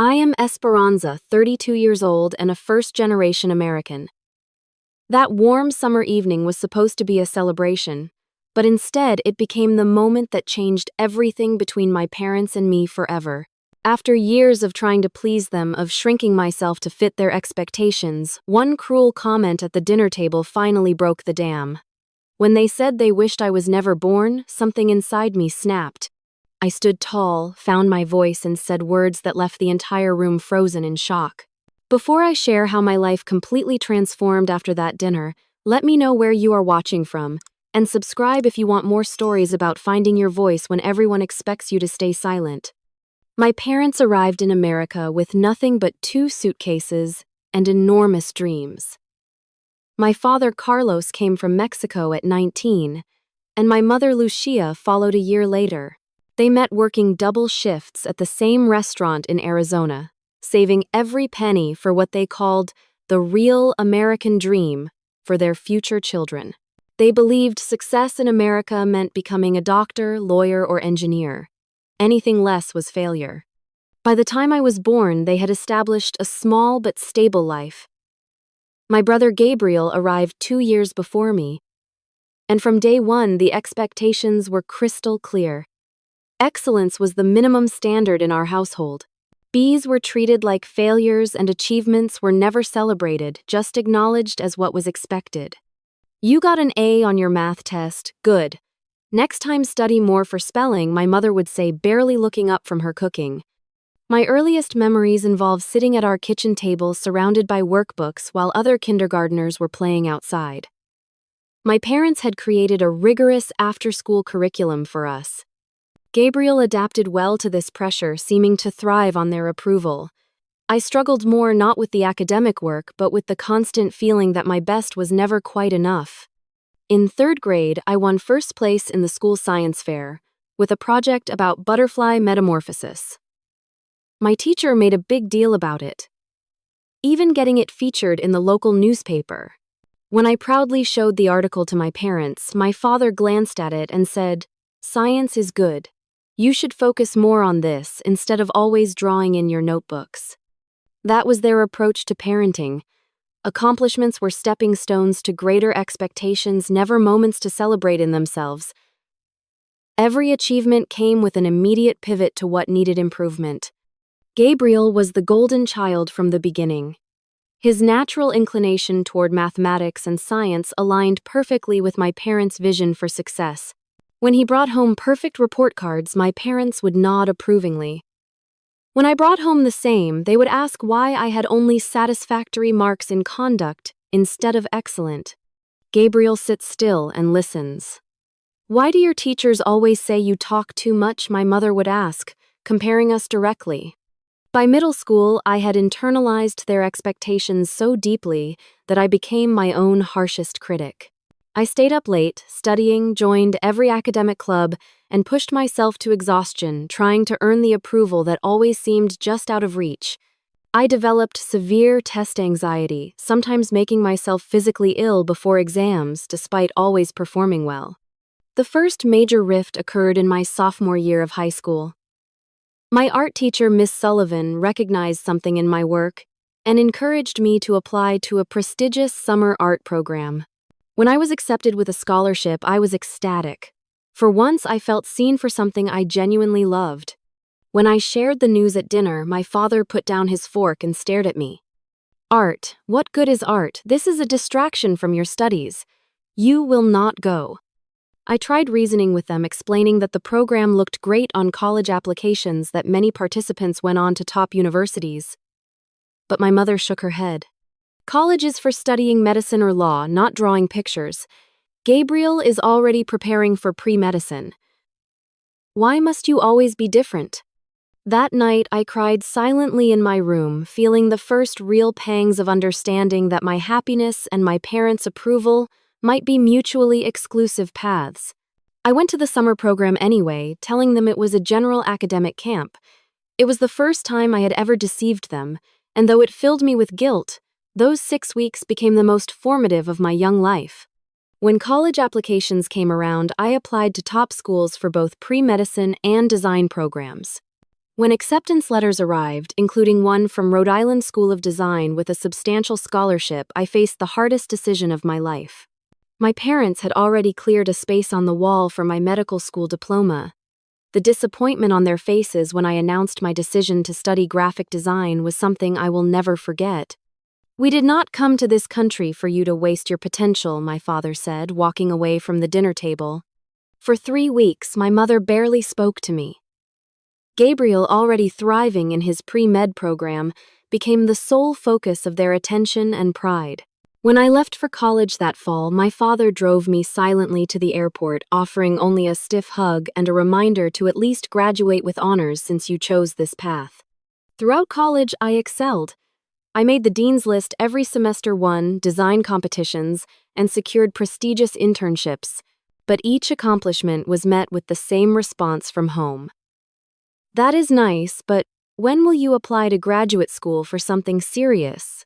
I am Esperanza, 32 years old and a first-generation American. That warm summer evening was supposed to be a celebration, but instead it became the moment that changed everything between my parents and me forever. After years of trying to please them, of shrinking myself to fit their expectations, one cruel comment at the dinner table finally broke the dam. When they said they wished I was never born, something inside me snapped. I stood tall, found my voice, and said words that left the entire room frozen in shock. Before I share how my life completely transformed after that dinner, let me know where you are watching from, and subscribe if you want more stories about finding your voice when everyone expects you to stay silent. My parents arrived in America with nothing but 2 suitcases and enormous dreams. My father Carlos came from Mexico at 19, and my mother Lucia followed a year later. They met working double shifts at the same restaurant in Arizona, saving every penny for what they called the real American dream for their future children. They believed success in America meant becoming a doctor, lawyer, or engineer. Anything less was failure. By the time I was born, they had established a small but stable life. My brother Gabriel arrived 2 years before me, and from day one the expectations were crystal clear. Excellence was the minimum standard in our household. B's were treated like failures and achievements were never celebrated, just acknowledged as what was expected. You got an A on your math test, good. Next time study more for spelling, my mother would say, barely looking up from her cooking. My earliest memories involve sitting at our kitchen table surrounded by workbooks while other kindergartners were playing outside. My parents had created a rigorous after-school curriculum for us. Gabriel adapted well to this pressure, seeming to thrive on their approval. I struggled more not with the academic work, but with the constant feeling that my best was never quite enough. In 3rd grade, I won first place in the school science fair, with a project about butterfly metamorphosis. My teacher made a big deal about it, even getting it featured in the local newspaper. When I proudly showed the article to my parents, my father glanced at it and said, "Science is good. You should focus more on this instead of always drawing in your notebooks." That was their approach to parenting. Accomplishments were stepping stones to greater expectations, never moments to celebrate in themselves. Every achievement came with an immediate pivot to what needed improvement. Gabriel was the golden child from the beginning. His natural inclination toward mathematics and science aligned perfectly with my parents' vision for success. When he brought home perfect report cards, my parents would nod approvingly. When I brought home the same, they would ask why I had only satisfactory marks in conduct instead of excellent. Gabriel sits still and listens. "Why do your teachers always say you talk too much?" my mother would ask, comparing us directly. By middle school, I had internalized their expectations so deeply that I became my own harshest critic. I stayed up late, studying, joined every academic club, and pushed myself to exhaustion, trying to earn the approval that always seemed just out of reach. I developed severe test anxiety, sometimes making myself physically ill before exams, despite always performing well. The first major rift occurred in my sophomore year of high school. My art teacher, Miss Sullivan, recognized something in my work and encouraged me to apply to a prestigious summer art program. When I was accepted with a scholarship, I was ecstatic. For once, I felt seen for something I genuinely loved. When I shared the news at dinner, my father put down his fork and stared at me. "Art? What good is art? This is a distraction from your studies. You will not go." I tried reasoning with them, explaining that the program looked great on college applications, that many participants went on to top universities. But my mother shook her head. "College is for studying medicine or law, not drawing pictures. Gabriel is already preparing for pre-medicine. Why must you always be different?" That night, I cried silently in my room, feeling the first real pangs of understanding that my happiness and my parents' approval might be mutually exclusive paths. I went to the summer program anyway, telling them it was a general academic camp. It was the first time I had ever deceived them, and though it filled me with guilt, those 6 weeks became the most formative of my young life. When college applications came around, I applied to top schools for both pre-medicine and design programs. When acceptance letters arrived, including one from Rhode Island School of Design with a substantial scholarship, I faced the hardest decision of my life. My parents had already cleared a space on the wall for my medical school diploma. The disappointment on their faces when I announced my decision to study graphic design was something I will never forget. "We did not come to this country for you to waste your potential," my father said, walking away from the dinner table. For 3 weeks, my mother barely spoke to me. Gabriel, already thriving in his pre-med program, became the sole focus of their attention and pride. When I left for college that fall, my father drove me silently to the airport, offering only a stiff hug and a reminder to at least graduate with honors since you chose this path. Throughout college, I excelled. I made the dean's list every semester, won design competitions, and secured prestigious internships, but each accomplishment was met with the same response from home. "That is nice, but when will you apply to graduate school for something serious?"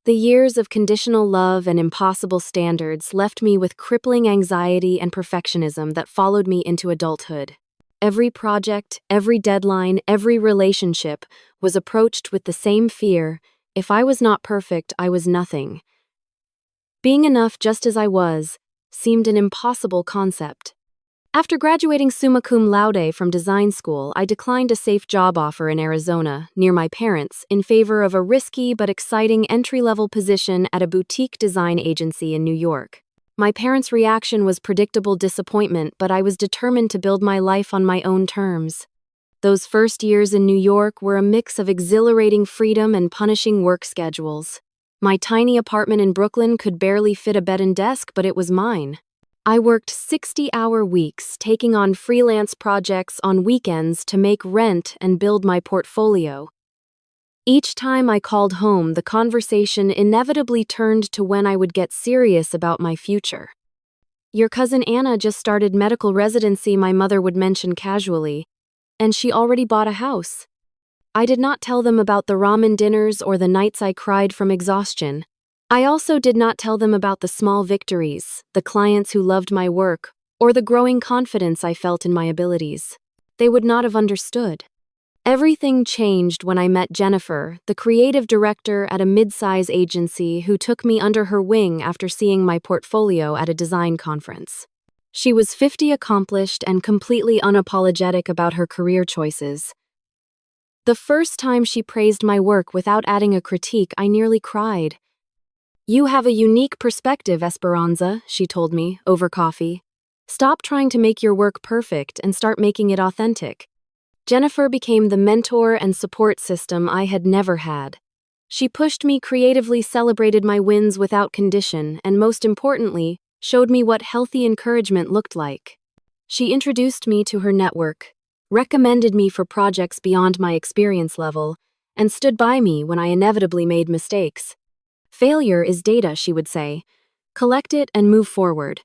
The years of conditional love and impossible standards left me with crippling anxiety and perfectionism that followed me into adulthood. Every project, every deadline, every relationship was approached with the same fear: if I was not perfect, I was nothing. Being enough just as I was seemed an impossible concept. After graduating summa cum laude from design school, I declined a safe job offer in Arizona, near my parents, in favor of a risky but exciting entry-level position at a boutique design agency in New York. My parents' reaction was predictable disappointment, but I was determined to build my life on my own terms. Those first years in New York were a mix of exhilarating freedom and punishing work schedules. My tiny apartment in Brooklyn could barely fit a bed and desk, but it was mine. I worked 60-hour weeks, taking on freelance projects on weekends to make rent and build my portfolio. Each time I called home, the conversation inevitably turned to when I would get serious about my future. "Your cousin Anna just started medical residency," my mother would mention casually, "and she already bought a house." I did not tell them about the ramen dinners or the nights I cried from exhaustion. I also did not tell them about the small victories, the clients who loved my work, or the growing confidence I felt in my abilities. They would not have understood. Everything changed when I met Jennifer, the creative director at a mid-size agency who took me under her wing after seeing my portfolio at a design conference. She was 50, accomplished, and completely unapologetic about her career choices. The first time she praised my work without adding a critique, I nearly cried. "You have a unique perspective, Esperanza," she told me, over coffee. "Stop trying to make your work perfect and start making it authentic." Jennifer became the mentor and support system I had never had. She pushed me creatively, celebrated my wins without condition, and most importantly, showed me what healthy encouragement looked like. She introduced me to her network, recommended me for projects beyond my experience level, and stood by me when I inevitably made mistakes. "Failure is data," she would say. "Collect it and move forward."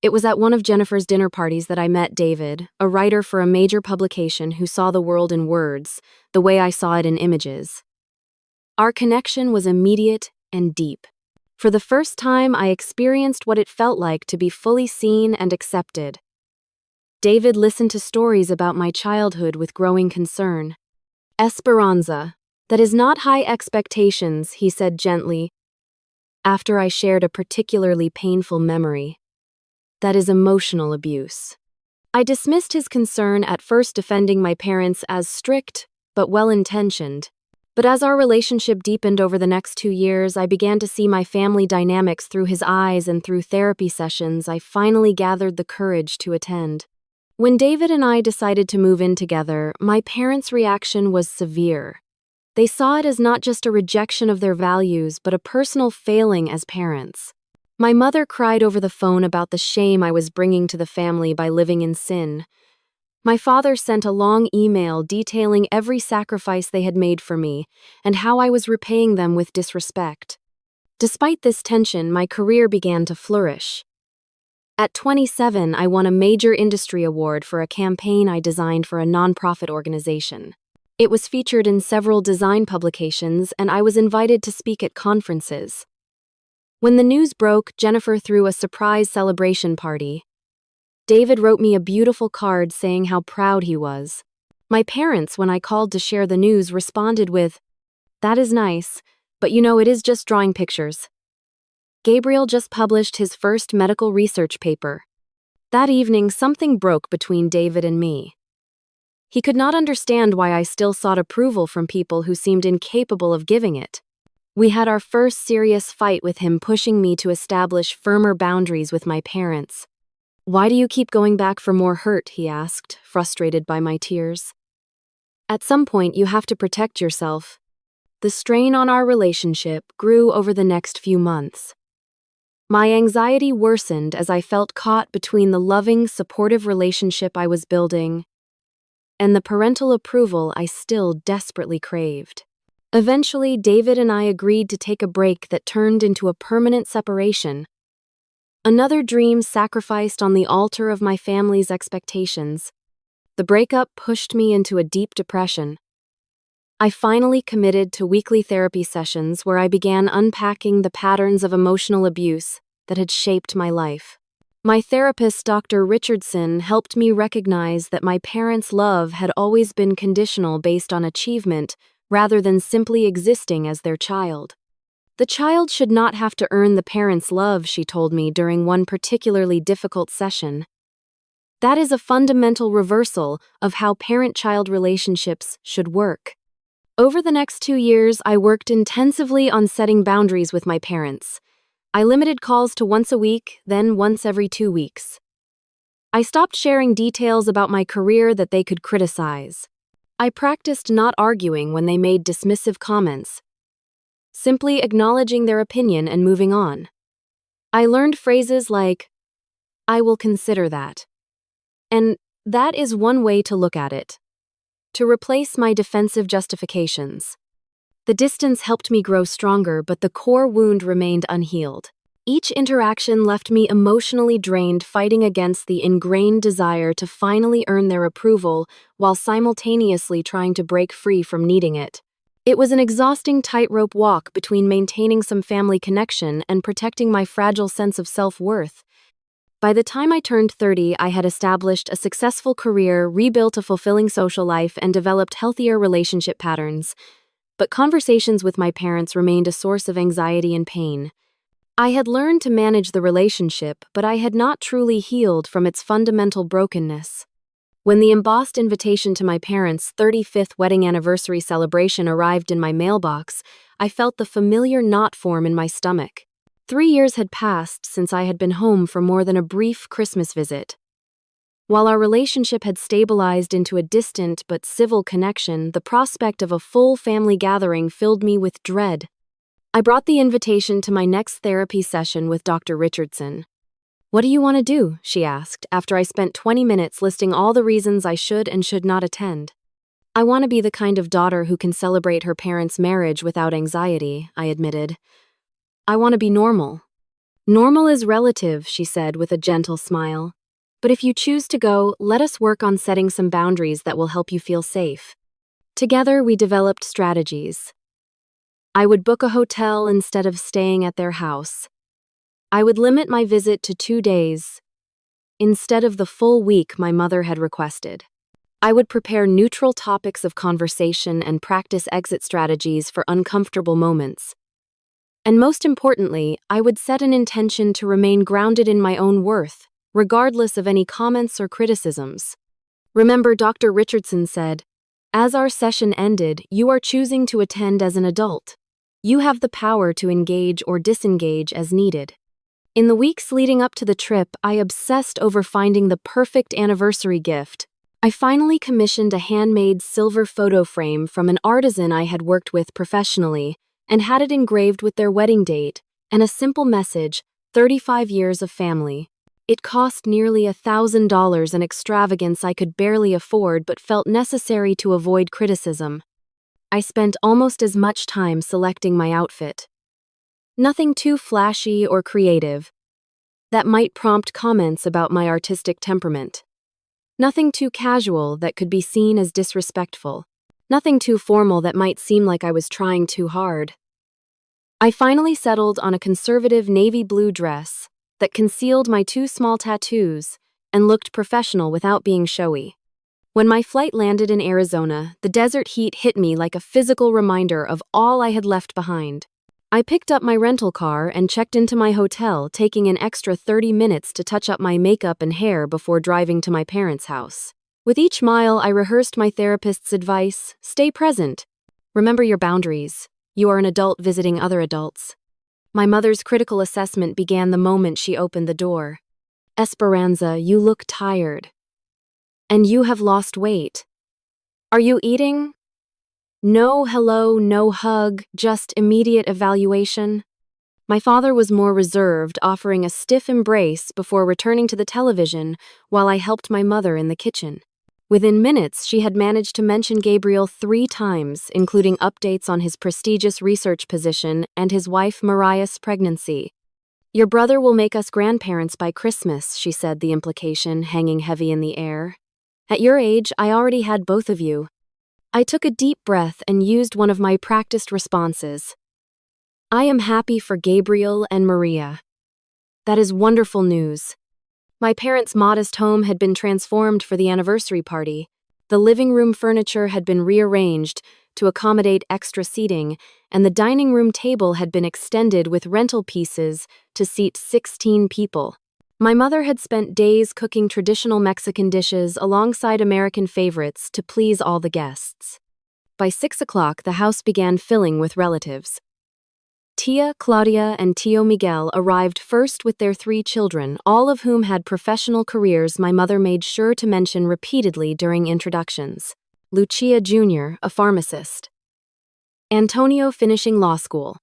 It was at one of Jennifer's dinner parties that I met David, a writer for a major publication who saw the world in words, the way I saw it in images. Our connection was immediate and deep. For the first time, I experienced what it felt like to be fully seen and accepted. David listened to stories about my childhood with growing concern. "Esperanza, that is not high expectations," he said gently, after I shared a particularly painful memory. "That is emotional abuse." I dismissed his concern, at first defending my parents as strict but well-intentioned. But as our relationship deepened over the next 2 years, I began to see my family dynamics through his eyes, and through therapy sessions, I finally gathered the courage to attend. When David and I decided to move in together, my parents' reaction was severe. They saw it as not just a rejection of their values, but a personal failing as parents. My mother cried over the phone about the shame I was bringing to the family by living in sin. My father sent a long email detailing every sacrifice they had made for me and how I was repaying them with disrespect. Despite this tension, my career began to flourish. At 27, I won a major industry award for a campaign I designed for a nonprofit organization. It was featured in several design publications, and I was invited to speak at conferences. When the news broke, Jennifer threw a surprise celebration party. David wrote me a beautiful card saying how proud he was. My parents, when I called to share the news, responded with, "That is nice, but it is just drawing pictures." Gabriel just published his first medical research paper. That evening, something broke between David and me. He could not understand why I still sought approval from people who seemed incapable of giving it. We had our first serious fight with him pushing me to establish firmer boundaries with my parents. "Why do you keep going back for more hurt?" he asked, frustrated by my tears. "At some point, you have to protect yourself." The strain on our relationship grew over the next few months. My anxiety worsened as I felt caught between the loving, supportive relationship I was building and the parental approval I still desperately craved. Eventually, David and I agreed to take a break that turned into a permanent separation. Another dream sacrificed on the altar of my family's expectations. The breakup pushed me into a deep depression. I finally committed to weekly therapy sessions where I began unpacking the patterns of emotional abuse that had shaped my life. My therapist, Dr. Richardson, helped me recognize that my parents' love had always been conditional based on achievement rather than simply existing as their child. The child should not have to earn the parents' love, she told me during one particularly difficult session. That is a fundamental reversal of how parent-child relationships should work. Over the next 2 years, I worked intensively on setting boundaries with my parents. I limited calls to once a week, then once every 2 weeks. I stopped sharing details about my career that they could criticize. I practiced not arguing when they made dismissive comments, simply acknowledging their opinion and moving on. I learned phrases like, "I will consider that," and "that is one way to look at it," to replace my defensive justifications. The distance helped me grow stronger, but the core wound remained unhealed. Each interaction left me emotionally drained, fighting against the ingrained desire to finally earn their approval while simultaneously trying to break free from needing it. It was an exhausting tightrope walk between maintaining some family connection and protecting my fragile sense of self-worth. By the time I turned 30, I had established a successful career, rebuilt a fulfilling social life, and developed healthier relationship patterns. But conversations with my parents remained a source of anxiety and pain. I had learned to manage the relationship, but I had not truly healed from its fundamental brokenness. When the embossed invitation to my parents' 35th wedding anniversary celebration arrived in my mailbox, I felt the familiar knot form in my stomach. 3 years had passed since I had been home for more than a brief Christmas visit. While our relationship had stabilized into a distant but civil connection, the prospect of a full family gathering filled me with dread. I brought the invitation to my next therapy session with Dr. Richardson. "What do you want to do?" she asked, after I spent 20 minutes listing all the reasons I should and should not attend. "I want to be the kind of daughter who can celebrate her parents' marriage without anxiety," I admitted. "I want to be normal." "Normal is relative," she said with a gentle smile. "But if you choose to go, let us work on setting some boundaries that will help you feel safe." Together, we developed strategies. I would book a hotel instead of staying at their house. I would limit my visit to 2 days, instead of the full week my mother had requested. I would prepare neutral topics of conversation and practice exit strategies for uncomfortable moments. And most importantly, I would set an intention to remain grounded in my own worth, regardless of any comments or criticisms. Remember, Dr. Richardson said, "As our session ended, you are choosing to attend as an adult. You have the power to engage or disengage as needed." In the weeks leading up to the trip, I obsessed over finding the perfect anniversary gift. I finally commissioned a handmade silver photo frame from an artisan I had worked with professionally and had it engraved with their wedding date and a simple message, 35 years of family. It cost nearly $1,000, an extravagance I could barely afford but felt necessary to avoid criticism. I spent almost as much time selecting my outfit. Nothing too flashy or creative that might prompt comments about my artistic temperament. Nothing too casual that could be seen as disrespectful. Nothing too formal that might seem like I was trying too hard. I finally settled on a conservative navy blue dress that concealed my 2 small tattoos and looked professional without being showy. When my flight landed in Arizona, the desert heat hit me like a physical reminder of all I had left behind. I picked up my rental car and checked into my hotel, taking an extra 30 minutes to touch up my makeup and hair before driving to my parents' house. With each mile, I rehearsed my therapist's advice: stay present. Remember your boundaries. You are an adult visiting other adults. My mother's critical assessment began the moment she opened the door. Esperanza, you look tired. And you have lost weight. Are you eating? No hello, no hug, just immediate evaluation. My father was more reserved, offering a stiff embrace before returning to the television while I helped my mother in the kitchen. Within minutes, she had managed to mention Gabriel 3 times, including updates on his prestigious research position and his wife Mariah's pregnancy. Your brother will make us grandparents by Christmas, she said, the implication hanging heavy in the air. At your age, I already had both of you. I took a deep breath and used one of my practiced responses. I am happy for Gabriel and Maria. That is wonderful news. My parents' modest home had been transformed for the anniversary party. The living room furniture had been rearranged to accommodate extra seating, and the dining room table had been extended with rental pieces to seat 16 people. My mother had spent days cooking traditional Mexican dishes alongside American favorites to please all the guests. By 6 o'clock, the house began filling with relatives. Tia Claudia and Tio Miguel arrived first with their 3 children, all of whom had professional careers my mother made sure to mention repeatedly during introductions. Lucia Jr., a pharmacist. Antonio finishing law school.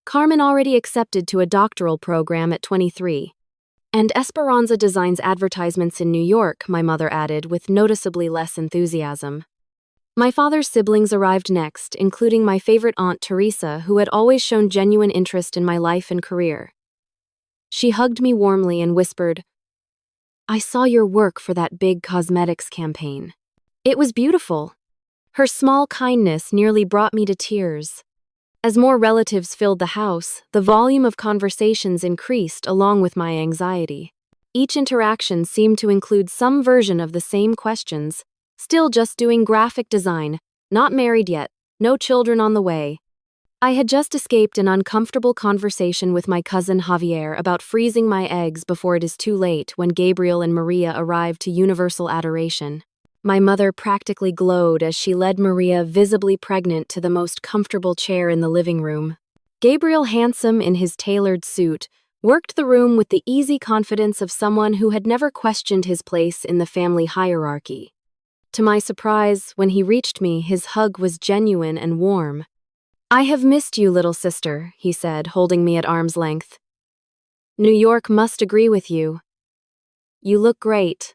Carmen already accepted to a doctoral program at 23. And Esperanza designs advertisements in New York, my mother added with noticeably less enthusiasm. My father's siblings arrived next, including my favorite aunt Teresa, who had always shown genuine interest in my life and career. She hugged me warmly and whispered, I saw your work for that big cosmetics campaign. It was beautiful. Her small kindness nearly brought me to tears. As more relatives filled the house, the volume of conversations increased along with my anxiety. Each interaction seemed to include some version of the same questions. Still just doing graphic design, not married yet, no children on the way. I had just escaped an uncomfortable conversation with my cousin Javier about freezing my eggs before it is too late when Gabriel and Maria arrived to universal adoration. My mother practically glowed as she led Maria, visibly pregnant, to the most comfortable chair in the living room. Gabriel, handsome in his tailored suit, worked the room with the easy confidence of someone who had never questioned his place in the family hierarchy. To my surprise, when he reached me, his hug was genuine and warm. I have missed you, little sister, he said, holding me at arm's length. New York must agree with you. You look great.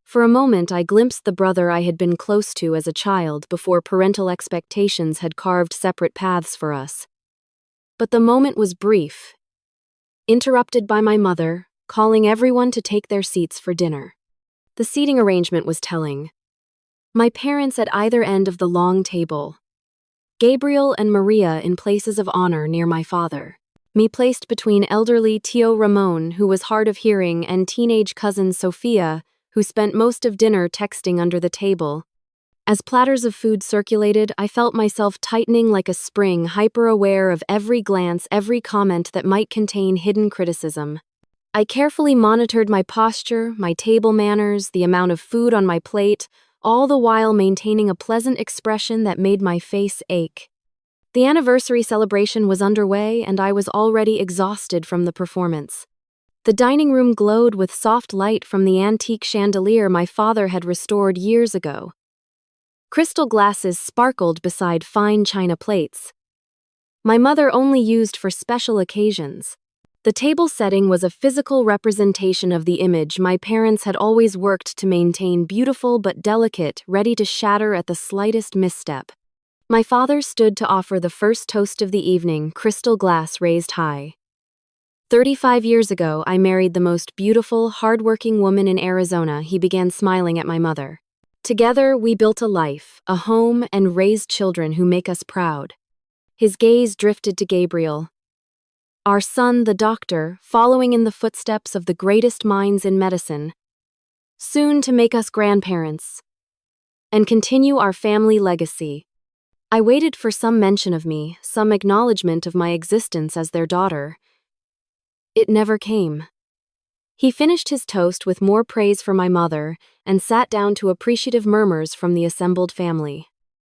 For a moment, I glimpsed the brother I had been close to as a child before parental expectations had carved separate paths for us. But the moment was brief, interrupted by my mother, calling everyone to take their seats for dinner. The seating arrangement was telling. My parents at either end of the long table. Gabriel and Maria in places of honor near my father. Me placed between elderly Tio Ramon, who was hard of hearing, and teenage cousin Sofia, who spent most of dinner texting under the table. As platters of food circulated, I felt myself tightening like a spring, hyper-aware of every glance, every comment that might contain hidden criticism. I carefully monitored my posture, my table manners, the amount of food on my plate, all the while maintaining a pleasant expression that made my face ache. The anniversary celebration was underway, and I was already exhausted from the performance. The dining room glowed with soft light from the antique chandelier my father had restored years ago. Crystal glasses sparkled beside fine china plates. My mother only used for special occasions. The table setting was a physical representation of the image my parents had always worked to maintain, beautiful but delicate, ready to shatter at the slightest misstep. My father stood to offer the first toast of the evening, crystal glass raised high. 35 years ago, I married the most beautiful, hardworking woman in Arizona. He began smiling at my mother. Together, we built a life, a home, and raised children who make us proud. His gaze drifted to Gabriel. Our son, the doctor, following in the footsteps of the greatest minds in medicine. Soon to make us grandparents. and continue our family legacy. I waited for some mention of me, some acknowledgement of my existence as their daughter. It never came. He finished his toast with more praise for my mother and sat down to appreciative murmurs from the assembled family.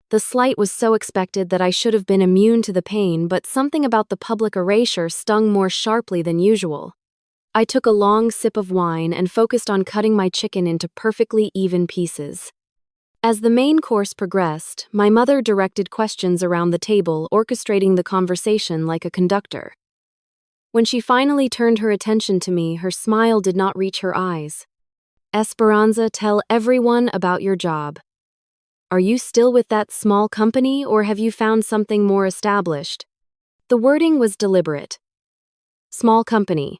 The slight was so expected that I should have been immune to the pain, but something about the public erasure stung more sharply than usual. I took a long sip of wine and focused on cutting my chicken into perfectly even pieces. As the main course progressed, my mother directed questions around the table, orchestrating the conversation like a conductor. When she finally turned her attention to me, her smile did not reach her eyes. "Esperanza, tell everyone about your job. Are you still with that small company, or have you found something more established?" The wording was deliberate. Small company.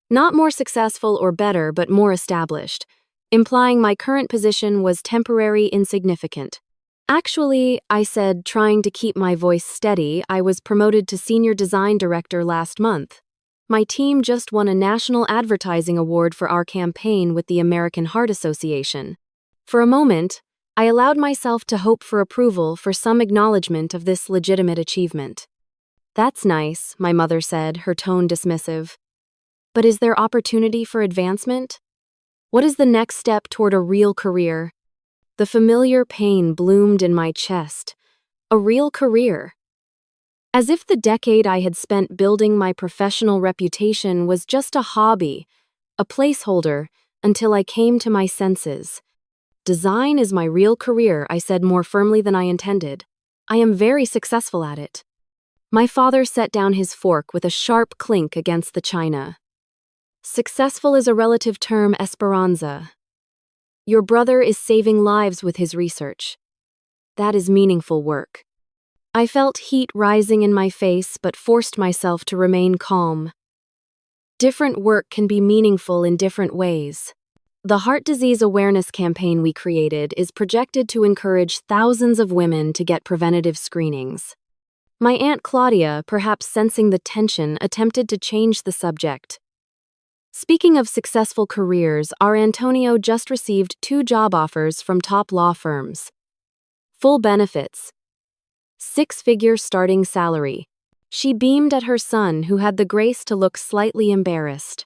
Not more successful or better, but more established, implying my current position was temporary insignificant. "Actually," I said, trying to keep my voice steady, "I was promoted to Senior Design Director last month. My team just won a national advertising award for our campaign with the American Heart Association." For a moment, I allowed myself to hope for approval, for some acknowledgement of this legitimate achievement. "That's nice," my mother said, her tone dismissive. "But is there opportunity for advancement? What is the next step toward a real career?" The familiar pain bloomed in my chest. A real career. As if the decade I had spent building my professional reputation was just a hobby, a placeholder, until I came to my senses. "Design is my real career," I said more firmly than I intended. "I am very successful at it." My father set down his fork with a sharp clink against the china. "Successful is a relative term, Esperanza. Your brother is saving lives with his research. That is meaningful work." I felt heat rising in my face, but forced myself to remain calm. Different work can be meaningful in different ways. The heart disease awareness campaign we created is projected to encourage thousands of women to get preventative screenings. My Aunt Claudia, perhaps sensing the tension, attempted to change the subject. "Speaking of successful careers, our Antonio just received 2 job offers from top law firms. Full benefits. 6-figure starting salary." She beamed at her son, who had the grace to look slightly embarrassed.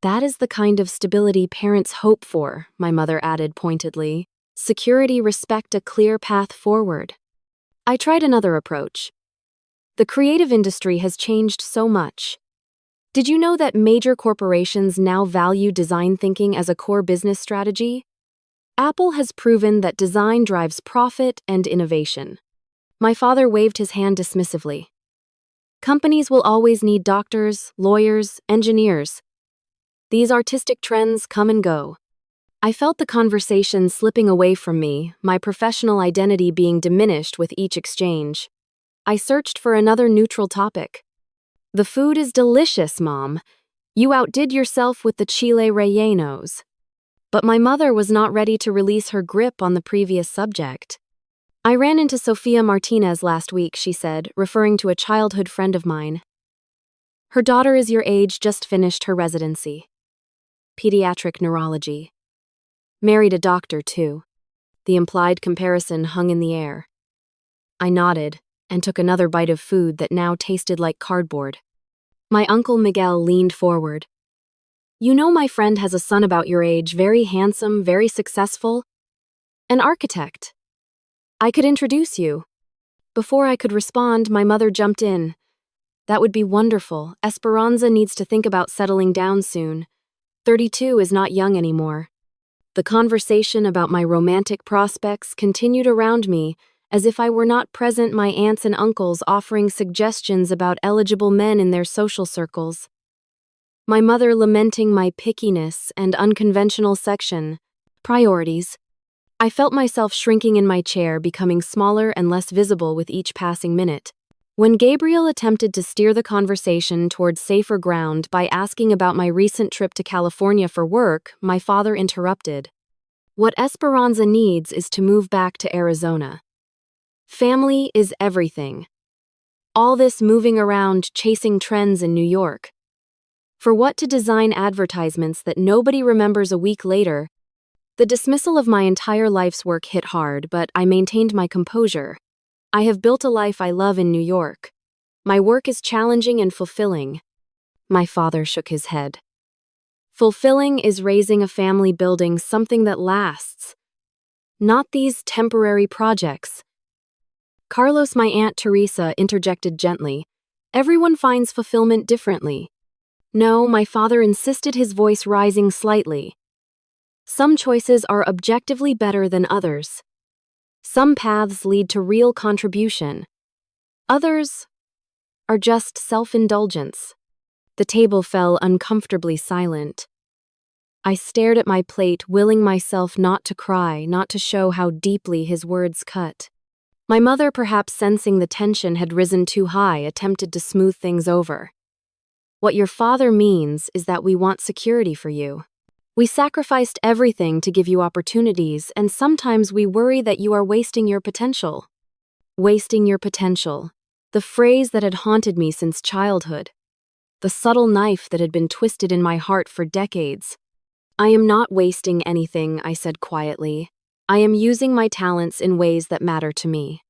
"That is the kind of stability parents hope for," my mother added pointedly. "Security, respect, a clear path forward." I tried another approach. "The creative industry has changed so much. Did you know that major corporations now value design thinking as a core business strategy? Apple has proven that design drives profit and innovation." My father waved his hand dismissively. "Companies will always need doctors, lawyers, engineers. These artistic trends come and go." I felt the conversation slipping away from me, my professional identity being diminished with each exchange. I searched for another neutral topic. "The food is delicious, Mom. You outdid yourself with the chile rellenos." But my mother was not ready to release her grip on the previous subject. "I ran into Sofia Martinez last week," she said, referring to a childhood friend of mine. "Her daughter is your age, just finished her residency. Pediatric neurology. Married a doctor, too." The implied comparison hung in the air. I nodded and took another bite of food that now tasted like cardboard. My Uncle Miguel leaned forward. "You know, my friend has a son about your age, very handsome, very successful. An architect. I could introduce you." Before I could respond, my mother jumped in. "That would be wonderful. Esperanza needs to think about settling down soon. 32 is not young anymore." The conversation about my romantic prospects continued around me, as if I were not present, my aunts and uncles offering suggestions about eligible men in their social circles. My mother lamenting my pickiness and unconventional section. Priorities. I felt myself shrinking in my chair, becoming smaller and less visible with each passing minute. When Gabriel attempted to steer the conversation towards safer ground by asking about my recent trip to California for work, my father interrupted. "What Esperanza needs is to move back to Arizona. Family is everything. All this moving around, chasing trends in New York. For what to design advertisements that nobody remembers a week later? The dismissal of my entire life's work hit hard, but I maintained my composure. I have built a life I love in New York. My work is challenging and fulfilling. My father shook his head. Fulfilling is raising a family, building something that lasts. Not these temporary projects. Carlos, my Aunt Teresa, interjected gently. Everyone finds fulfillment differently. No, my father insisted, his voice rising slightly. Some choices are objectively better than others. Some paths lead to real contribution. Others are just self-indulgence. The table fell uncomfortably silent. I stared at my plate, willing myself not to cry, not to show how deeply his words cut. My mother, perhaps sensing the tension had risen too high, attempted to smooth things over. What your father means is that we want security for you. We sacrificed everything to give you opportunities, and sometimes we worry that you are wasting your potential. Wasting your potential. The phrase that had haunted me since childhood. The subtle knife that had been twisted in my heart for decades. I am not wasting anything, I said quietly. I am using my talents in ways that matter to me.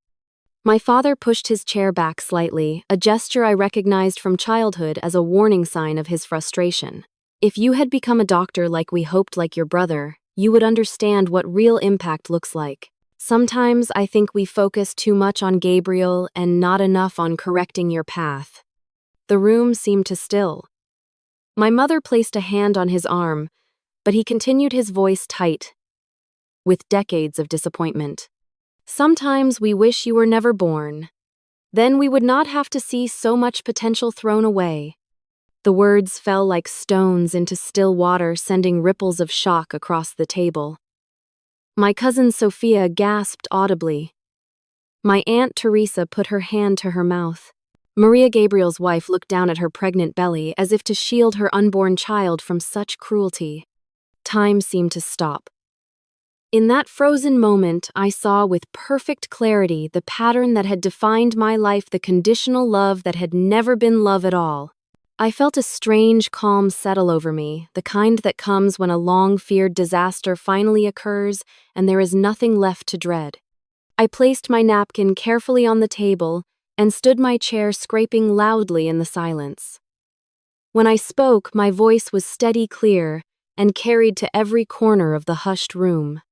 My father pushed his chair back slightly, a gesture I recognized from childhood as a warning sign of his frustration. If you had become a doctor like we hoped, like your brother, you would understand what real impact looks like. Sometimes I think we focus too much on Gabriel and not enough on correcting your path. The room seemed to still. My mother placed a hand on his arm, but he continued, his voice tight, with decades of disappointment. Sometimes we wish you were never born. Then we would not have to see so much potential thrown away. The words fell like stones into still water, sending ripples of shock across the table. My cousin Sophia gasped audibly. My Aunt Teresa put her hand to her mouth. Maria, Gabriel's wife, looked down at her pregnant belly as if to shield her unborn child from such cruelty. Time seemed to stop. In that frozen moment, I saw with perfect clarity the pattern that had defined my life, the conditional love that had never been love at all. I felt a strange calm settle over me, the kind that comes when a long-feared disaster finally occurs and there is nothing left to dread. I placed my napkin carefully on the table and stood my chair, scraping loudly in the silence. When I spoke, my voice was steady, clear, and carried to every corner of the hushed room.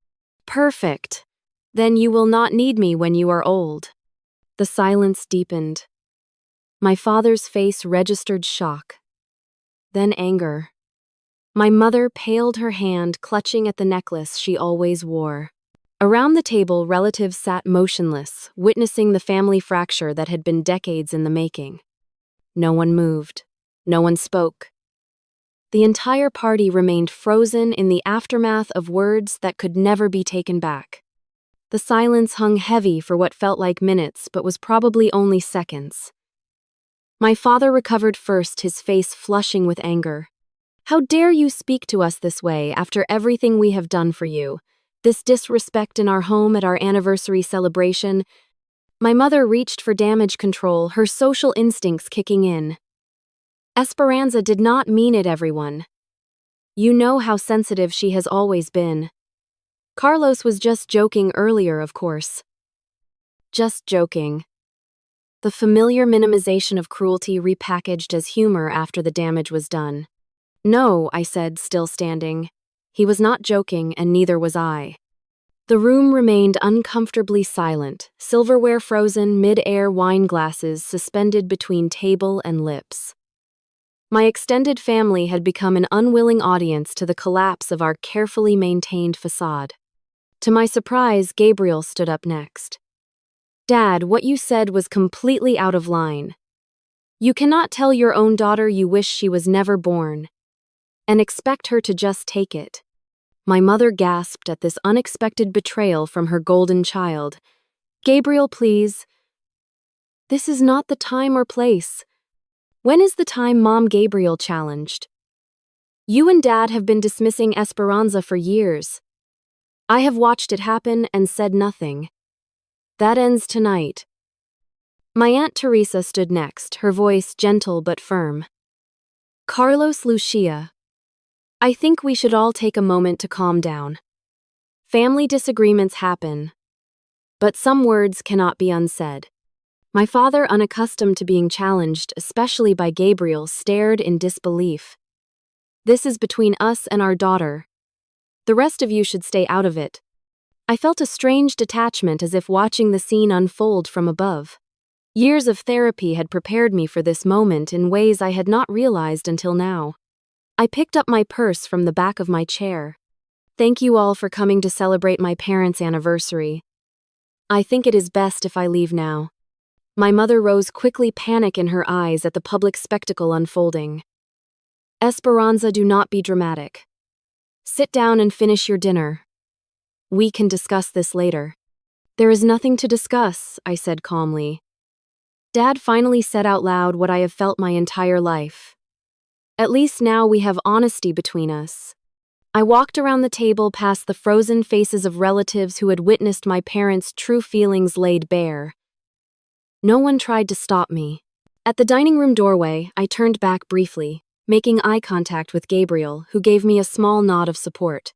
Perfect. Then you will not need me when you are old. The silence deepened. My father's face registered shock, then anger. My mother paled, her hand clutching at the necklace she always wore. Around the table, relatives sat motionless, witnessing the family fracture that had been decades in the making. No one moved. No one spoke. The entire party remained frozen in the aftermath of words that could never be taken back. The silence hung heavy for what felt like minutes, but was probably only seconds. My father recovered first, his face flushing with anger. How dare you speak to us this way after everything we have done for you? This disrespect in our home at our anniversary celebration. My mother reached for damage control, her social instincts kicking in. Esperanza did not mean it, everyone. You know how sensitive she has always been. Carlos was just joking earlier, of course. Just joking. The familiar minimization of cruelty repackaged as humor after the damage was done. No, I said, still standing. He was not joking, and neither was I. The room remained uncomfortably silent, silverware frozen, mid-air, wine glasses suspended between table and lips. My extended family had become an unwilling audience to the collapse of our carefully maintained facade. To my surprise, Gabriel stood up next. Dad, what you said was completely out of line. You cannot tell your own daughter you wish she was never born, and expect her to just take it. My mother gasped at this unexpected betrayal from her golden child. Gabriel, please. This is not the time or place. When is the time, Mom? Gabriel challenged. You and Dad have been dismissing Esperanza for years. I have watched it happen and said nothing. That ends tonight. My Aunt Teresa stood next, her voice gentle but firm. Carlos, Lucia, I think we should all take a moment to calm down. Family disagreements happen, but some words cannot be unsaid. My father, unaccustomed to being challenged, especially by Gabriel, stared in disbelief. This is between us and our daughter. The rest of you should stay out of it. I felt a strange detachment, as if watching the scene unfold from above. Years of therapy had prepared me for this moment in ways I had not realized until now. I picked up my purse from the back of my chair. Thank you all for coming to celebrate my parents' anniversary. I think it is best if I leave now. My mother rose quickly, panic in her eyes at the public spectacle unfolding. Esperanza, do not be dramatic. Sit down and finish your dinner. We can discuss this later. There is nothing to discuss, I said calmly. Dad finally said out loud what I have felt my entire life. At least now we have honesty between us. I walked around the table past the frozen faces of relatives who had witnessed my parents' true feelings laid bare. No one tried to stop me. At the dining room doorway, I turned back briefly, making eye contact with Gabriel, who gave me a small nod of support.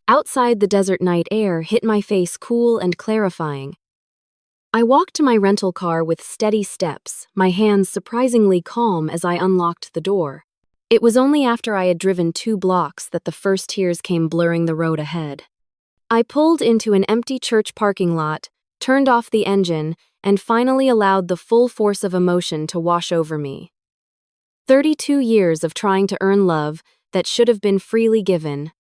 Outside, the desert night air hit my face, cool and clarifying. I walked to my rental car with steady steps, my hands surprisingly calm as I unlocked the door. It was only after I had driven 2 blocks that the first tears came blurring the road ahead. I pulled into an empty church parking lot, turned off the engine, and finally allowed the full force of emotion to wash over me. 32 years of trying to earn love that should have been freely given.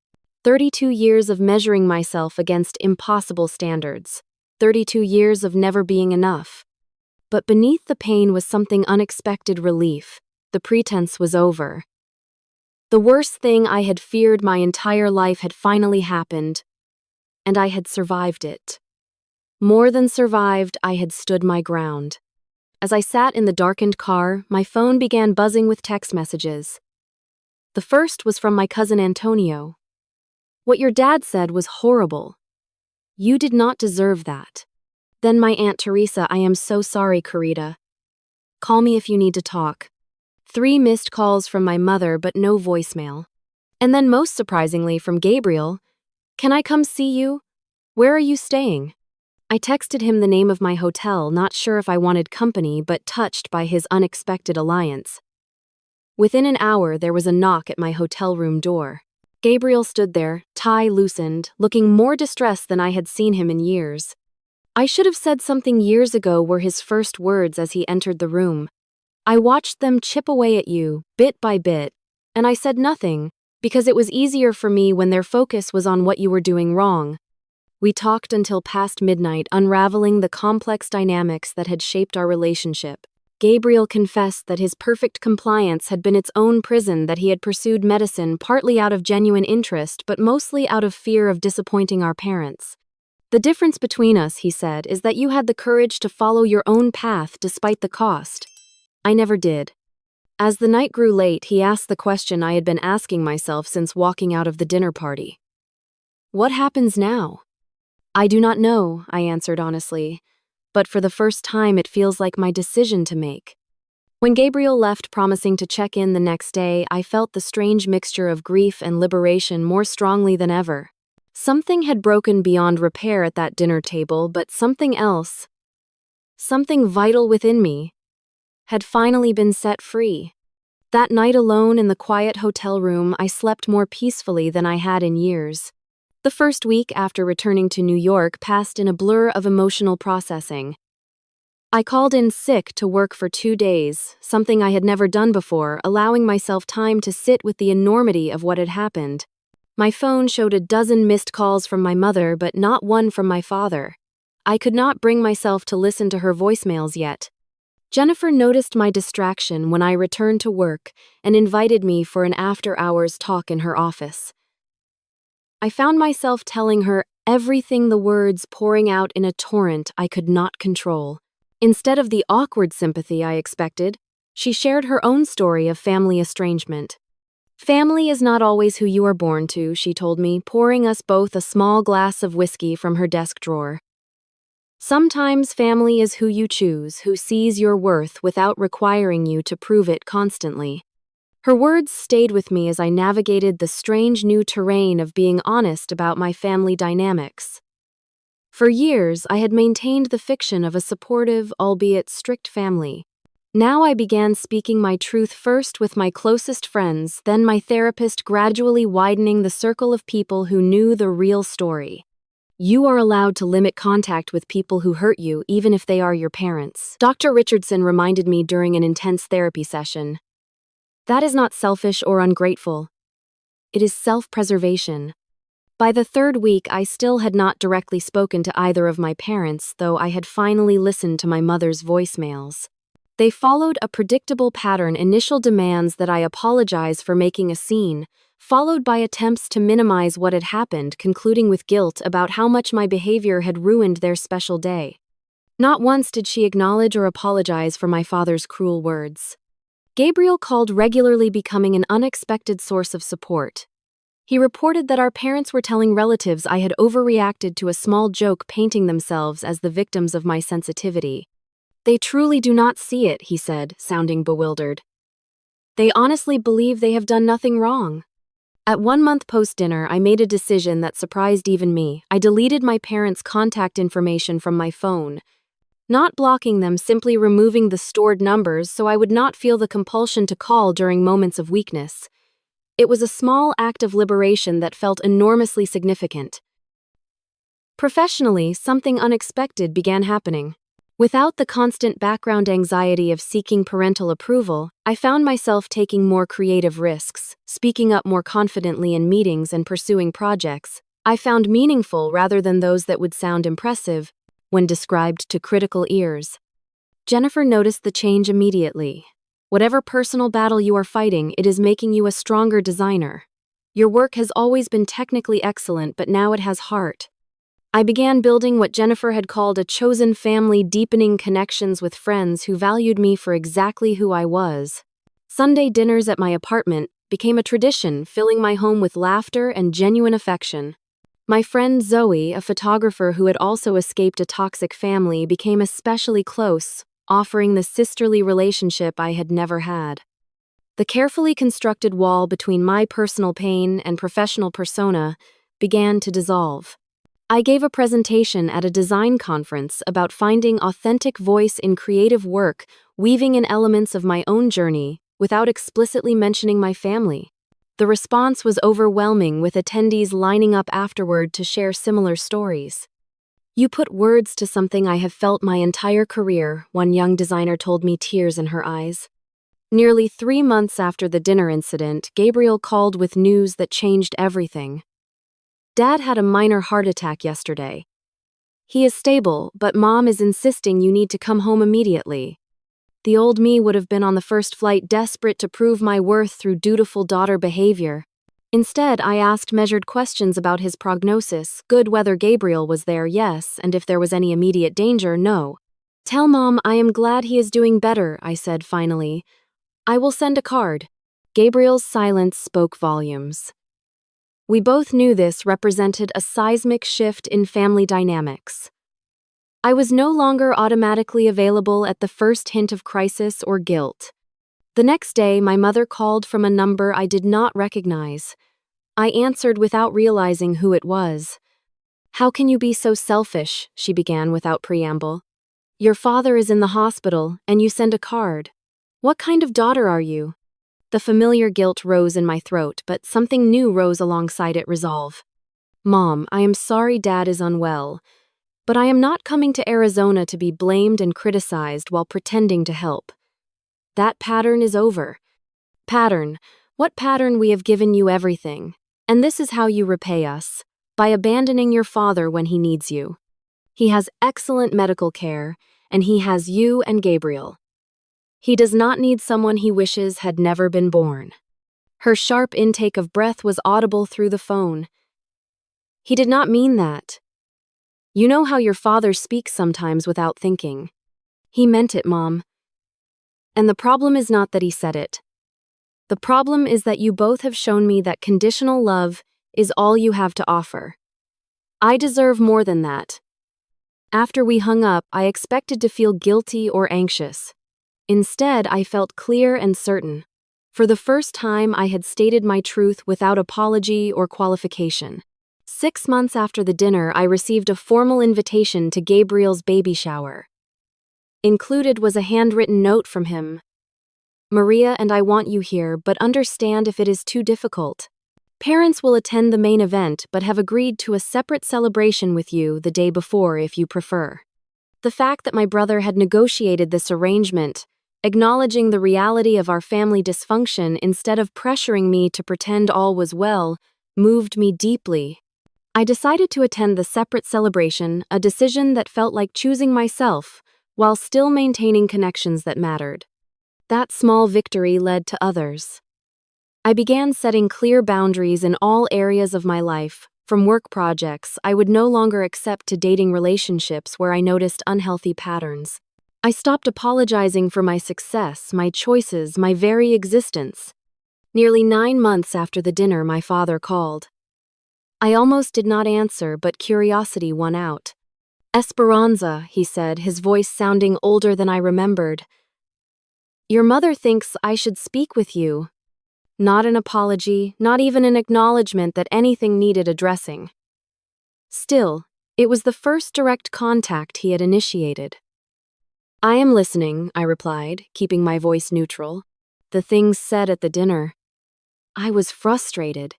32 years of measuring myself against impossible standards. 32 years of never being enough. But beneath the pain was something unexpected: relief. The pretense was over. The worst thing I had feared my entire life had finally happened, and I had survived it. More than survived, I had stood my ground. As I sat in the darkened car, my phone began buzzing with text messages. The first was from my cousin Antonio. What your dad said was horrible. You did not deserve that. Then my Aunt Teresa: I am so sorry, Carita. Call me if you need to talk. 3 missed calls from my mother, but no voicemail. And then, most surprisingly, from Gabriel: can I come see you? Where are you staying? I texted him the name of my hotel, not sure if I wanted company, but touched by his unexpected alliance. Within an hour, there was a knock at my hotel room door. Gabriel stood there, tie loosened, looking more distressed than I had seen him in years. I should have said something years ago, were his first words as he entered the room. I watched them chip away at you, bit by bit, and I said nothing, because it was easier for me when their focus was on what you were doing wrong. We talked until past midnight, unraveling the complex dynamics that had shaped our relationship. Gabriel confessed that his perfect compliance had been its own prison, that he had pursued medicine partly out of genuine interest, but mostly out of fear of disappointing our parents. The difference between us, he said, is that you had the courage to follow your own path despite the cost. I never did. As the night grew late, he asked the question I had been asking myself since walking out of the dinner party. What happens now? I do not know, I answered honestly, but for the first time it feels like my decision to make. When Gabriel left, promising to check in the next day, I felt the strange mixture of grief and liberation more strongly than ever. Something had broken beyond repair at that dinner table, but something else, something vital within me, had finally been set free. That night alone in the quiet hotel room, I slept more peacefully than I had in years. The first week after returning to New York passed in a blur of emotional processing. I called in sick to work for 2 days, something I had never done before, allowing myself time to sit with the enormity of what had happened. My phone showed a dozen missed calls from my mother, but not one from my father. I could not bring myself to listen to her voicemails yet. Jennifer noticed my distraction when I returned to work and invited me for an after-hours talk in her office. I found myself telling her everything, the words pouring out in a torrent I could not control. Instead of the awkward sympathy I expected, she shared her own story of family estrangement. Family is not always who you are born to, she told me, pouring us both a small glass of whiskey from her desk drawer. Sometimes family is who you choose, who sees your worth without requiring you to prove it constantly. Her words stayed with me as I navigated the strange new terrain of being honest about my family dynamics. For years, I had maintained the fiction of a supportive, albeit strict family. Now I began speaking my truth first with my closest friends, then my therapist, gradually widening the circle of people who knew the real story. You are allowed to limit contact with people who hurt you, even if they are your parents, Dr. Richardson reminded me during an intense therapy session. That is not selfish or ungrateful. It is self-preservation. By the third week, I still had not directly spoken to either of my parents, though I had finally listened to my mother's voicemails. They followed a predictable pattern: initial demands that I apologize for making a scene, followed by attempts to minimize what had happened, concluding with guilt about how much my behavior had ruined their special day. Not once did she acknowledge or apologize for my father's cruel words. Gabriel called regularly, becoming an unexpected source of support. He reported that our parents were telling relatives I had overreacted to a small joke, painting themselves as the victims of my sensitivity. They truly do not see it, he said, sounding bewildered. They honestly believe they have done nothing wrong. At 1 month post-dinner, I made a decision that surprised even me. I deleted my parents' contact information from my phone. Not blocking them, simply removing the stored numbers so I would not feel the compulsion to call during moments of weakness. It was a small act of liberation that felt enormously significant. Professionally, something unexpected began happening. Without the constant background anxiety of seeking parental approval, I found myself taking more creative risks, speaking up more confidently in meetings, and pursuing projects I found meaningful rather than those that would sound impressive when described to critical ears. Jennifer noticed the change immediately. Whatever personal battle you are fighting, it is making you a stronger designer. Your work has always been technically excellent, but now it has heart. I began building what Jennifer had called a chosen family, deepening connections with friends who valued me for exactly who I was. Sunday dinners at my apartment became a tradition, filling my home with laughter and genuine affection. My friend Zoe, a photographer who had also escaped a toxic family, became especially close, offering the sisterly relationship I had never had. The carefully constructed wall between my personal pain and professional persona began to dissolve. I gave a presentation at a design conference about finding authentic voice in creative work, weaving in elements of my own journey without explicitly mentioning my family. The response was overwhelming, with attendees lining up afterward to share similar stories. You put words to something I have felt my entire career, one young designer told me, tears in her eyes. Nearly 3 months after the dinner incident, Gabriel called with news that changed everything. Dad had a minor heart attack yesterday. He is stable, but Mom is insisting you need to come home immediately. The old me would have been on the first flight, desperate to prove my worth through dutiful daughter behavior. Instead, I asked measured questions about his prognosis. Good whether Gabriel was there, yes, and if there was any immediate danger, no. Tell Mom I am glad he is doing better, I said finally. I will send a card. Gabriel's silence spoke volumes. We both knew this represented a seismic shift in family dynamics. I was no longer automatically available at the first hint of crisis or guilt. The next day, my mother called from a number I did not recognize. I answered without realizing who it was. How can you be so selfish? She began without preamble. Your father is in the hospital, and you send a card. What kind of daughter are you? The familiar guilt rose in my throat, but something new rose alongside it: resolve. Mom, I am sorry Dad is unwell, but I am not coming to Arizona to be blamed and criticized while pretending to help. That pattern is over. Pattern? What pattern? We have given you everything, and this is how you repay us, by abandoning your father when he needs you. He has excellent medical care, and he has you and Gabriel. He does not need someone he wishes had never been born. Her sharp intake of breath was audible through the phone. He did not mean that. You know how your father speaks sometimes without thinking. He meant it, Mom. And the problem is not that he said it. The problem is that you both have shown me that conditional love is all you have to offer. I deserve more than that. After we hung up, I expected to feel guilty or anxious. Instead, I felt clear and certain. For the first time, I had stated my truth without apology or qualification. 6 months after the dinner, I received a formal invitation to Gabriel's baby shower. Included was a handwritten note from him. "Maria and I want you here, but understand if it is too difficult. Parents will attend the main event but have agreed to a separate celebration with you the day before if you prefer." The fact that my brother had negotiated this arrangement, acknowledging the reality of our family dysfunction instead of pressuring me to pretend all was well, moved me deeply. I decided to attend the separate celebration, a decision that felt like choosing myself, while still maintaining connections that mattered. That small victory led to others. I began setting clear boundaries in all areas of my life. From work projects I would no longer accept to dating relationships where I noticed unhealthy patterns. I stopped apologizing for my success, my choices, my very existence. Nearly 9 months after the dinner, my father called. I almost did not answer, but curiosity won out. "Esperanza," he said, his voice sounding older than I remembered. "Your mother thinks I should speak with you." Not an apology, not even an acknowledgement that anything needed addressing. Still, it was the first direct contact he had initiated. "I am listening," I replied, keeping my voice neutral. The things said at the dinner. I was frustrated.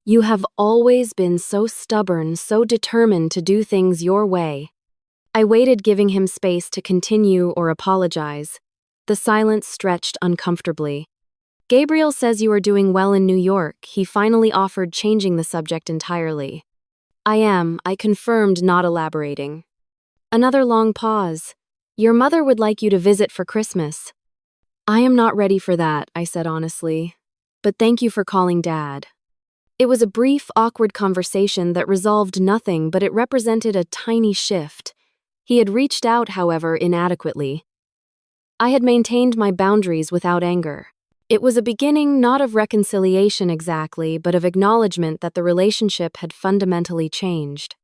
"You have always been so stubborn, so determined to do things your way." I waited, giving him space to continue or apologize. The silence stretched uncomfortably. "Gabriel says you are doing well in New York," he finally offered, changing the subject entirely. "I am," I confirmed, not elaborating. Another long pause. "Your mother would like you to visit for Christmas." "I am not ready for that," I said honestly. "But thank you for calling Dad." It was a brief, awkward conversation that resolved nothing, but it represented a tiny shift. He had reached out, however, inadequately. I had maintained my boundaries without anger. It was a beginning not of reconciliation exactly, but of acknowledgement that the relationship had fundamentally changed.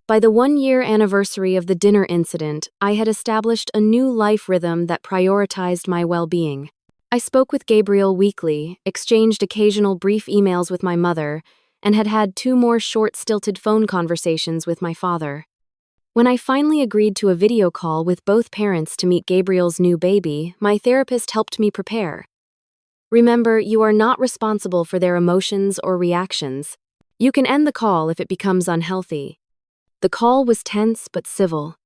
By the 1-year anniversary of the dinner incident, I had established a new life rhythm that prioritized my well-being. I spoke with Gabriel weekly, exchanged occasional brief emails with my mother, and had had 2 more short, stilted phone conversations with my father. When I finally agreed to a video call with both parents to meet Gabriel's new baby, my therapist helped me prepare. "Remember, you are not responsible for their emotions or reactions. You can end the call if it becomes unhealthy." The call was tense but civil.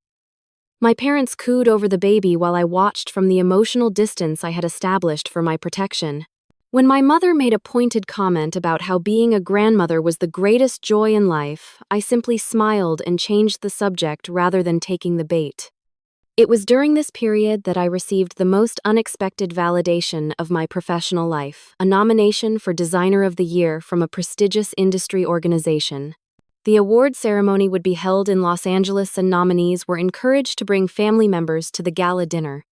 My parents cooed over the baby while I watched from the emotional distance I had established for my protection. When my mother made a pointed comment about how being a grandmother was the greatest joy in life, I simply smiled and changed the subject rather than taking the bait. It was during this period that I received the most unexpected validation of my professional life, a nomination for Designer of the Year from a prestigious industry organization. The award ceremony would be held in Los Angeles, and nominees were encouraged to bring family members to the gala dinner.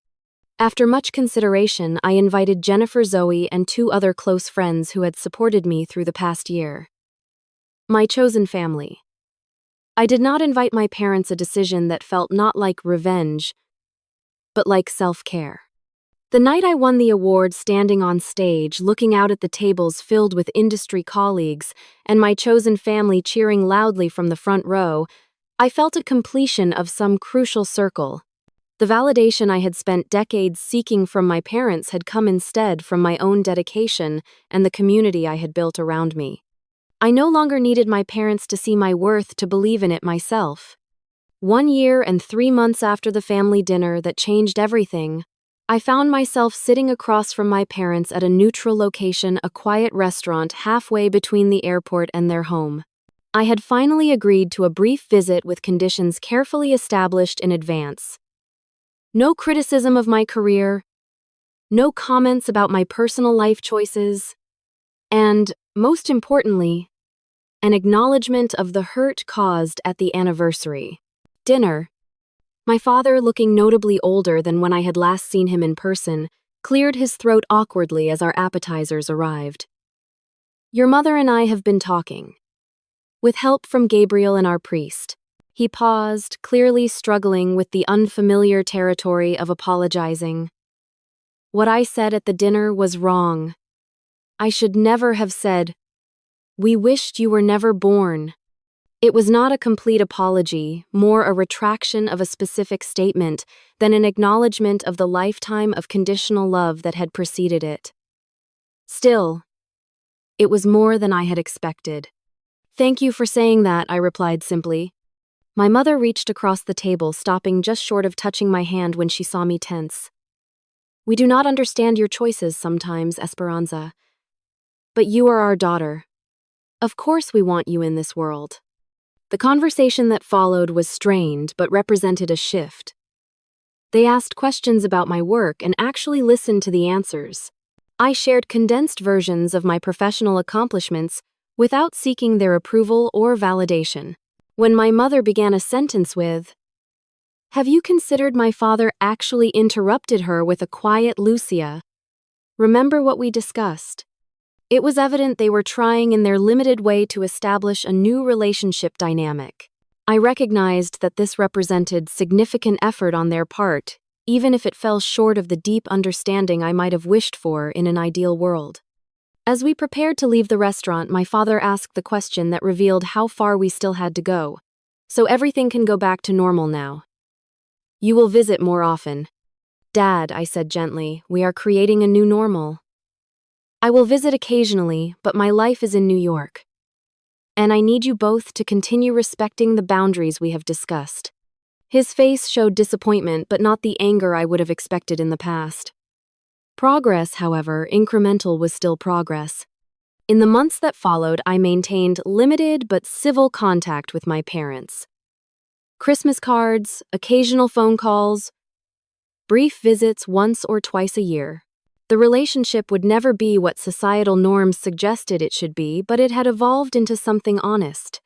After much consideration, I invited Jennifer, Zoe, and 2 other close friends who had supported me through the past year. My chosen family. I did not invite my parents, a decision that felt not like revenge, but like self-care. The night I won the award, standing on stage, looking out at the tables filled with industry colleagues, and my chosen family cheering loudly from the front row, I felt a completion of some crucial circle. The validation I had spent decades seeking from my parents had come instead from my own dedication and the community I had built around me. I no longer needed my parents to see my worth to believe in it myself. 1 year and 3 months after the family dinner that changed everything, I found myself sitting across from my parents at a neutral location, a quiet restaurant halfway between the airport and their home. I had finally agreed to a brief visit with conditions carefully established in advance. No criticism of my career, no comments about my personal life choices, and, most importantly, an acknowledgement of the hurt caused at the anniversary dinner. My father, looking notably older than when I had last seen him in person, cleared his throat awkwardly as our appetizers arrived. "Your mother and I have been talking. With help from Gabriel and our priest." He paused, clearly struggling with the unfamiliar territory of apologizing. "What I said at the dinner was wrong. I should never have said, "We wished you were never born." It was not a complete apology, more a retraction of a specific statement than an acknowledgement of the lifetime of conditional love that had preceded it. Still, it was more than I had expected. "Thank you for saying that," I replied simply. My mother reached across the table, stopping just short of touching my hand when she saw me tense. "We do not understand your choices sometimes, Esperanza. But you are our daughter. Of course we want you in this world." The conversation that followed was strained but represented a shift. They asked questions about my work and actually listened to the answers. I shared condensed versions of my professional accomplishments without seeking their approval or validation. When my mother began a sentence with, "Have you considered my father?" actually interrupted her with a quiet "Lucia, remember what we discussed?" It was evident they were trying in their limited way to establish a new relationship dynamic. I recognized that this represented significant effort on their part, even if it fell short of the deep understanding I might have wished for in an ideal world. As we prepared to leave the restaurant, my father asked the question that revealed how far we still had to go. "So everything can go back to normal now. You will visit more often." "Dad," I said gently, "we are creating a new normal. I will visit occasionally, but my life is in New York. And I need you both to continue respecting the boundaries we have discussed." His face showed disappointment, but not the anger I would have expected in the past. Progress, however, incremental, was still progress. In the months that followed, I maintained limited but civil contact with my parents. Christmas cards, occasional phone calls, brief visits once or twice a year. The relationship would never be what societal norms suggested it should be, but it had evolved into something honest.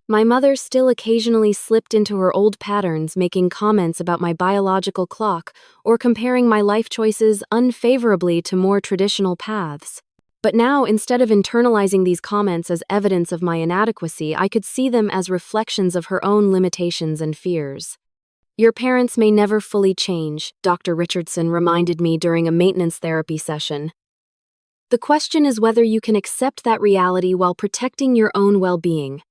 My mother still occasionally slipped into her old patterns, making comments about my biological clock or comparing my life choices unfavorably to more traditional paths. But now, instead of internalizing these comments as evidence of my inadequacy, I could see them as reflections of her own limitations and fears. "Your parents may never fully change," Dr. Richardson reminded me during a maintenance therapy session. "The question is whether you can accept that reality while protecting your own well-being."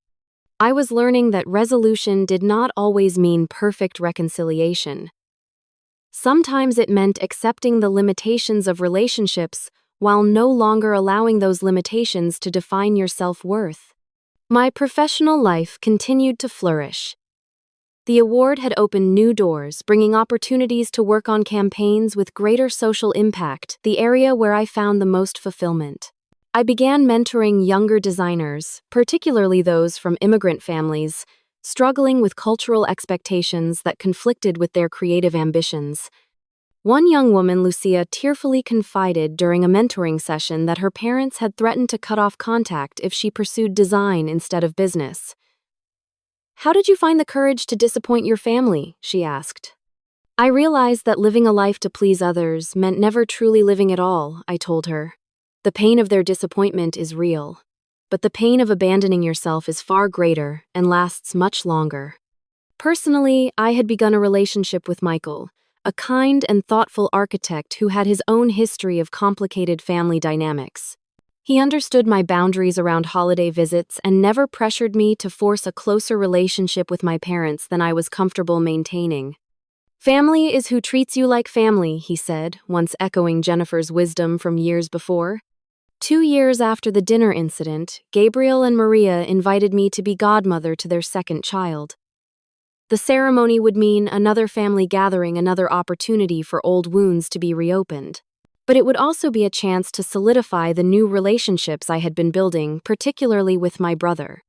I was learning that resolution did not always mean perfect reconciliation. Sometimes it meant accepting the limitations of relationships while no longer allowing those limitations to define your self-worth. My professional life continued to flourish. The award had opened new doors, bringing opportunities to work on campaigns with greater social impact, the area where I found the most fulfillment. I began mentoring younger designers, particularly those from immigrant families, struggling with cultural expectations that conflicted with their creative ambitions. One young woman, Lucia, tearfully confided during a mentoring session that her parents had threatened to cut off contact if she pursued design instead of business. "How did you find the courage to disappoint your family?" she asked. "I realized that living a life to please others meant never truly living at all," I told her. "The pain of their disappointment is real, but the pain of abandoning yourself is far greater and lasts much longer." Personally, I had begun a relationship with Michael, a kind and thoughtful architect who had his own history of complicated family dynamics. He understood my boundaries around holiday visits and never pressured me to force a closer relationship with my parents than I was comfortable maintaining. "Family is who treats you like family," he said, once echoing Jennifer's wisdom from years before. 2 years after the dinner incident, Gabriel and Maria invited me to be godmother to their second child. The ceremony would mean another family gathering, another opportunity for old wounds to be reopened. But it would also be a chance to solidify the new relationships I had been building, particularly with my brother.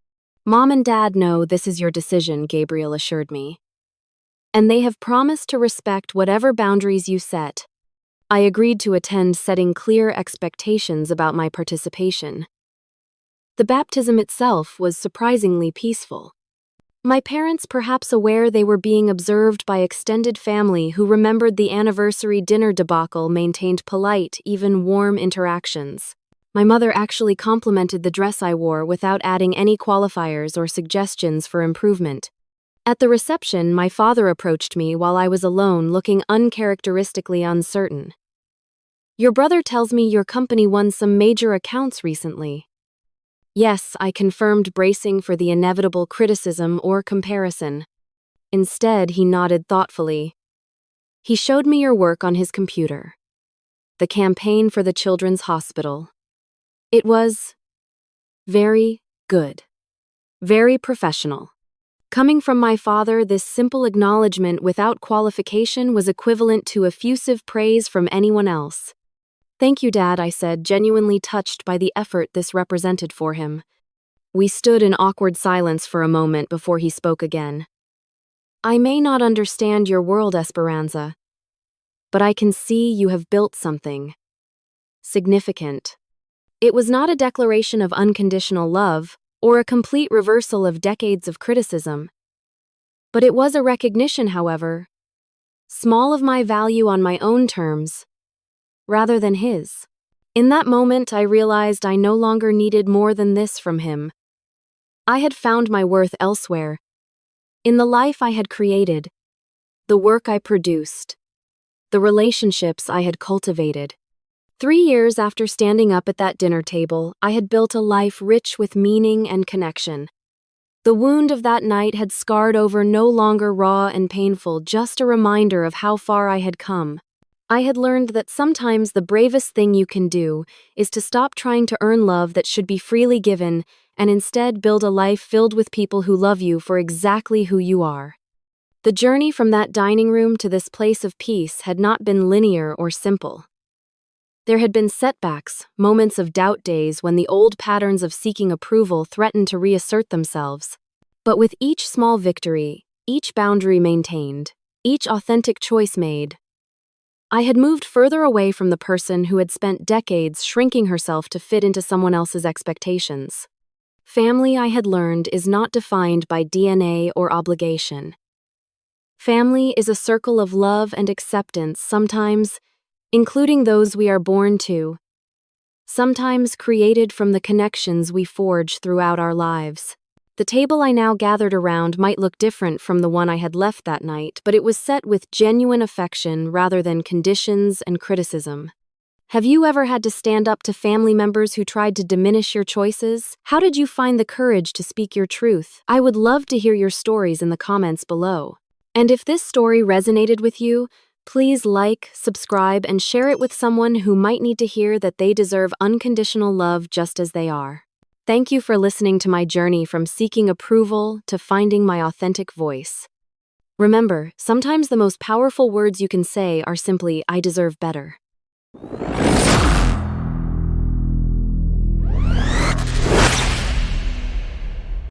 "Mom and Dad know this is your decision," Gabriel assured me. "And they have promised to respect whatever boundaries you set." I agreed to attend, setting clear expectations about my participation. The baptism itself was surprisingly peaceful. My parents, perhaps aware they were being observed by extended family who remembered the anniversary dinner debacle, maintained polite, even warm interactions. My mother actually complimented the dress I wore without adding any qualifiers or suggestions for improvement. At the reception, my father approached me while I was alone, looking uncharacteristically uncertain. Your brother tells me your company won some major accounts recently. Yes, I confirmed, bracing for the inevitable criticism or comparison. Instead, he nodded thoughtfully. He showed me your work on his computer. The campaign for the children's hospital. It was very good. Very professional. Coming from my father, this simple acknowledgement without qualification was equivalent to effusive praise from anyone else. Thank you, Dad, I said, genuinely touched by the effort this represented for him. We stood in awkward silence for a moment before he spoke again. I may not understand your world, Esperanza, but I can see you have built something significant. It was not a declaration of unconditional love or a complete reversal of decades of criticism, but it was a recognition, however, small, of my value on my own terms, rather than his. In that moment, I realized I no longer needed more than this from him. I had found my worth elsewhere, in the life I had created, the work I produced, the relationships I had cultivated. 3 years after standing up at that dinner table, I had built a life rich with meaning and connection. The wound of that night had scarred over, no longer raw and painful, just a reminder of how far I had come. I had learned that sometimes the bravest thing you can do is to stop trying to earn love that should be freely given and instead build a life filled with people who love you for exactly who you are. The journey from that dining room to this place of peace had not been linear or simple. There had been setbacks, moments of doubt, days when the old patterns of seeking approval threatened to reassert themselves. But with each small victory, each boundary maintained, each authentic choice made, I had moved further away from the person who had spent decades shrinking herself to fit into someone else's expectations. Family, I had learned, is not defined by DNA or obligation. Family is a circle of love and acceptance, sometimes including those we are born to, sometimes created from the connections we forge throughout our lives. The table I now gathered around might look different from the one I had left that night, but it was set with genuine affection rather than conditions and criticism. Have you ever had to stand up to family members who tried to diminish your choices? How did you find the courage to speak your truth? I would love to hear your stories in the comments below. And if this story resonated with you, please like, subscribe, and share it with someone who might need to hear that they deserve unconditional love just as they are. Thank you for listening to my journey from seeking approval to finding my authentic voice. Remember, sometimes the most powerful words you can say are simply, "I deserve better."